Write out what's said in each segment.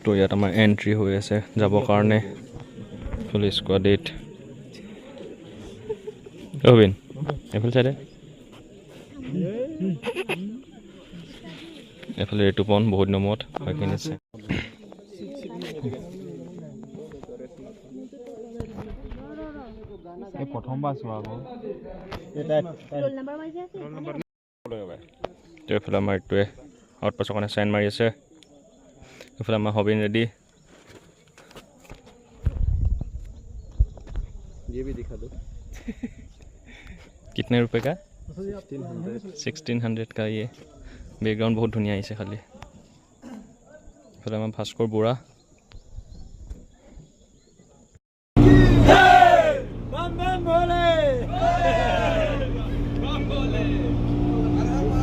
তো ইয়াত আমাৰ এণ্ট্ৰি হৈ আছে যাবৰ কাৰণে ফুল স্কোৱাড 8 ৰবিন এইফালে চাইডে এইফালে ঋতুপন বহুত নমত হয় কিনিছে এই প্ৰথমবাৰ চোৱা আকৌ তো এইফালে আমাৰ এইটোৱে আউটপাছৰ কাৰণে চাইন মাৰি আছে এইফালে আমাৰ হবিন ৰেডি ये भी दिखा दो कितने रुपए का 1600 का ये बैकग्राउंड बहुत धुनिया आइसे खाली फिर हम भास्कर बुरा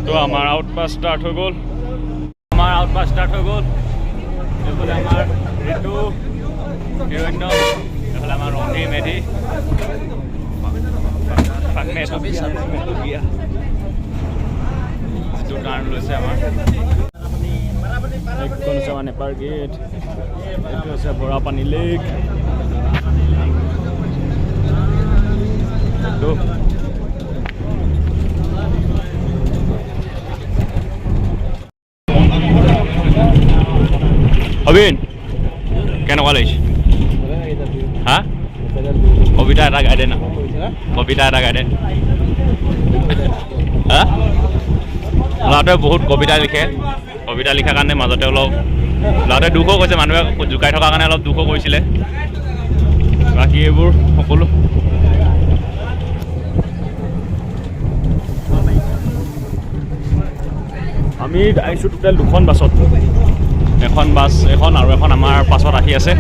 तो हमारा आउटपास स्टार्ट हो गल এফালে আমার ঋতু হিরণ্য এফালে আমার রনি মেধি ফাকনে গিয়া যিটো টাৰ্ণ লৈছে আমাৰ এইখন আছে আমাৰ নেপাৰ গেট এইটো আছে বৰাপানী লেক এইটো অবিন কেনেকুৱা লাগিছে হা কবিতা এটা গাই দে না কবিতা এটা গাই দে হা ল'ৰাটোৱে বহুত কবিতা লিখে কবিতা লিখাৰ কাৰণে মাজতে অলপ ল'ৰাটোৱে দুখো কৈছে মানুহে জোকাই থকাৰ কাৰণে অলপ দুখো কৰিছিলে বাকী এইবোৰ সকলো আমি আহিছোঁ টোটেল দুখন বাছত এখন বাছ এখন আৰু এখন আমাৰ পাছত আহি আছে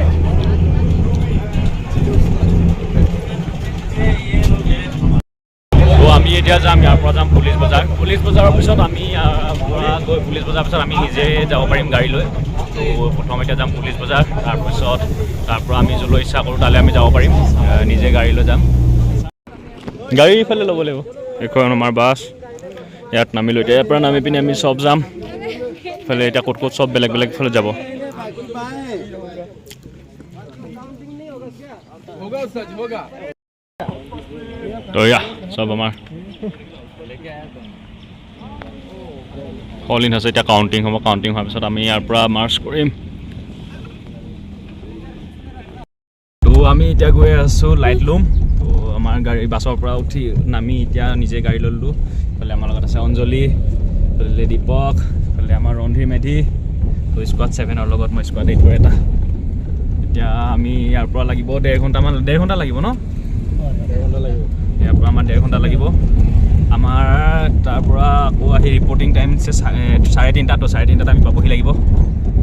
তো আমি এতিয়া যাম ইয়াৰ পৰা যাম পুলিচ বজাৰৰ পিছত আমি গৈ পুলিচ বজাৰৰ পিছত আমি নিজে যাব পাৰিম গাড়ী লৈ তো প্ৰথম এতিয়া যাম পুলিচ বজাৰ তাৰপিছত তাৰ পৰা আমি য'লৈ ইচ্ছা কৰোঁ তালৈ আমি যাব পাৰিম নিজে গাড়ী লৈ যাম গাড়ী ইফালে ল'ব লাগিব এইখন আমাৰ বাছ ইয়াত নামিলোঁ এতিয়া ইয়াৰ পৰা নামি পিনি আমি চব যাম ইফালে এতিয়া ক'ত ক'ত চব বেলেগ বেলেগ ইফালে যাব তো এয়া চব আমাৰ অল ইন আছে এতিয়া কাউণ্টিং হ'ব কাউণ্টিং হোৱাৰ পিছত আমি ইয়াৰ পৰা মাৰ্চ কৰিম তো আমি এতিয়া গৈ আছোঁ লাইটলুম তো আমাৰ গাড়ী বাছৰ পৰা উঠি নামি এতিয়া নিজে গাড়ী ল'লোঁ ইফালে আমাৰ লগত আছে অঞ্জলি ইফালে দীপক ইফালে আমাৰ ৰন্ধীৰ মেধি তো স্কোৱাড 7ৰ লগত মই স্কোৱাড 8ৰ এটা এতিয়া আমি ইয়াৰ পৰা লাগিব 1.5 ঘণ্টা লাগিব ন ইয়াৰ পৰা আমাৰ 1.5 ঘণ্টা লাগিব আমাৰ তাৰ পৰা আকৌ আহি ৰিপৰ্টিং টাইম আছে 3:30 তো 3:30 আমি পাবহি লাগিব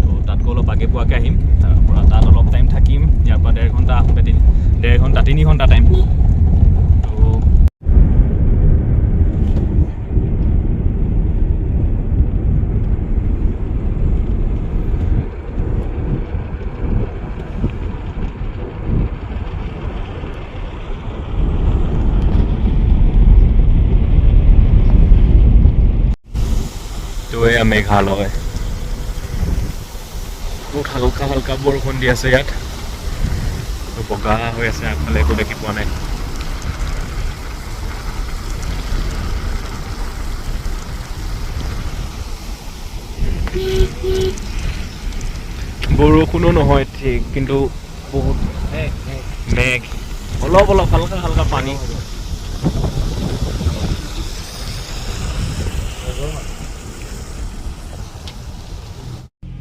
তো তাতকৈ অলপ আগে পোৱাকৈ আহিম তাৰ পৰা তাত অলপ টাইম থাকিম ইয়াৰ পৰা 1.5 ঘণ্টা আহোঁতে 1.5 ঘণ্টা 3 ঘণ্টা টাইম এয়া মেঘালয় বহুত হালকা বৰষুণ দি আছে ইয়াত বগা হৈ আছে আগফালে একো দেখি পোৱা নাই বৰষুণো নহয় ঠিক কিন্তু বহুত মেঘ অলপ হালকা পানী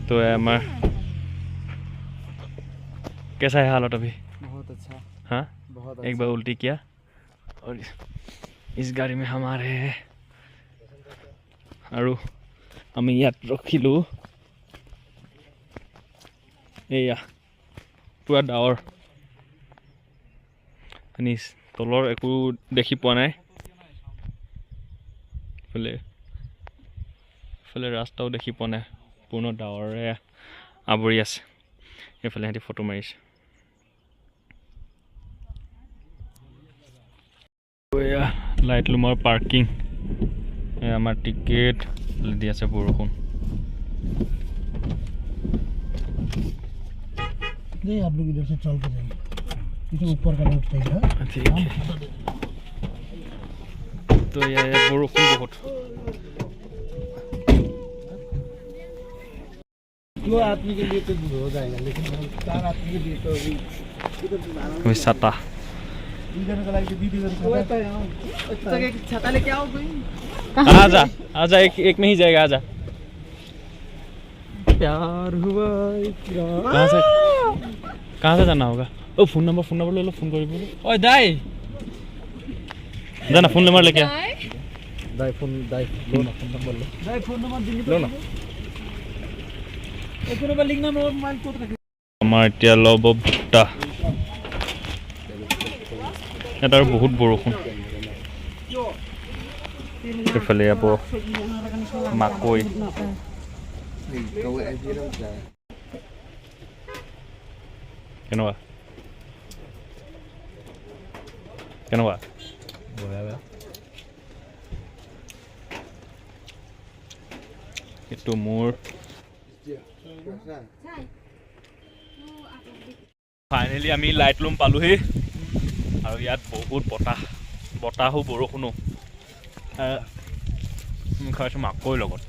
तो है हमार कैसा है हालत अभी बहुत अच्छा हाँ बहुत एक बार उल्टी किया और इस गाड़ी में हमारे और আমি ইয়াত ৰখিলোঁ এয়া পুৰা ডাৱৰ তলৰ একো দেখি পোৱা নাই ইফালে ৰাস্তাও দেখি পোৱা নাই পূৰ্ণ ডাৱৰে আৱৰি আছে এইফালে সিহঁতি ফটো মাৰিছে এয়া লাইটলুমৰ পাৰ্কিং এয়া আমাৰ টিকেট দি আছে বৰষুণ नहीं आप लोग इधर से चल के जाएंगे इधर ऊपर का रोड पे है ठीक है तो यार बरखुन बहुत दो आदमी के लिए तो हो जाएगा लेकिन 4 आदमी के लिए तो अभी वही छाता इधर का लाइक दीदी इधर का एक छाता लेके आओ कोई आजा एक में ही जाएगा आजा प्यार हुआ कहाँ से जाना होगा ओ फोन नंबर ले लो फोन कर बोलो ओए दाई जाना फोन नंबर लेके दाई लो ना फोन नंबर लो दाई फोन नंबर दिल्ली लो ना एक नंबर लिखना मोबाइल कोड रख আমাৰ এতিয়া লব ভুট্টা এটা আৰু বহুত বৰষুণ এইফালে যাব মাকৈ কেনেকুৱা কেনেকুৱা এইটো মোৰ ফাইনেলি আমি লাইট লুম পালোহি আৰু ইয়াত বহুত বতাহো বৰষুণো খাইছোঁ মাকৈ লগত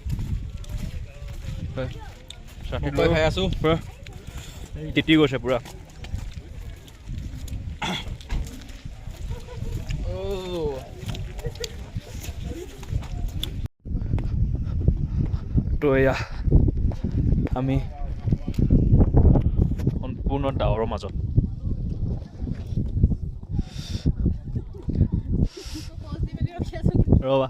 খাই আছোঁ তিতি গৈছে পুৰা তো এয়া আমি সম্পূৰ্ণ ডাৱৰৰ মাজত रोवा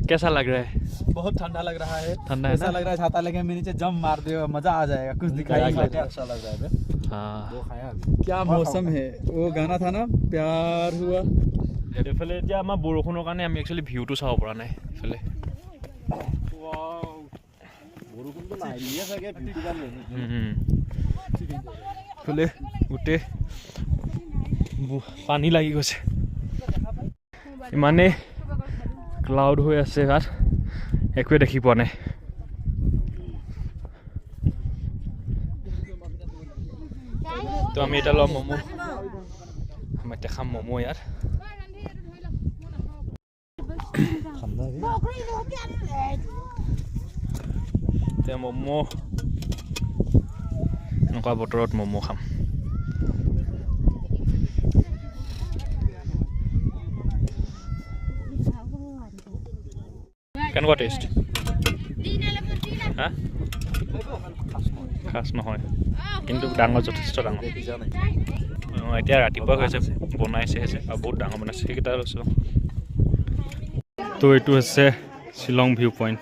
कैसा लग रहा है बहुत ठंडा लग रहा है ठंडा है ऐसा ना लग रहा है छाता लेके मैं नीचे जम मार दे मजा आ जाएगा कुछ दिखाई नहीं देता ऐसा लग रहा है हाँ क्या मौसम है वो गाना था ना प्यार हुआ এইফালে এতিয়া আমাৰ বৰষুণৰ কাৰণে আমি একচুৱেলি ভিউটো চাব পৰা নাই এইফালে এইফালে গোটেই পানী লাগি গৈছে ইমানেই ক্লাউড হৈ আছে তাত একোৱে দেখি পোৱা নাই তো আমি এটা ল'ম ম'ম' আমি এতিয়া খাম ম'ম' ইয়াত এতিয়া ম'ম' এনেকুৱা বতৰত ম'ম' খাম কেনেকুৱা টেষ্ট হা খাচ নহয় কিন্তু ডাঙৰ যথেষ্ট ডাঙৰ এতিয়া ৰাতিপুৱা হৈছে বনাইছে আৰু বহুত ডাঙৰ বনাইছে সেইকেইটা লৈছোঁ তো এইটো হৈছে শ্বিলং ভিউ পইণ্ট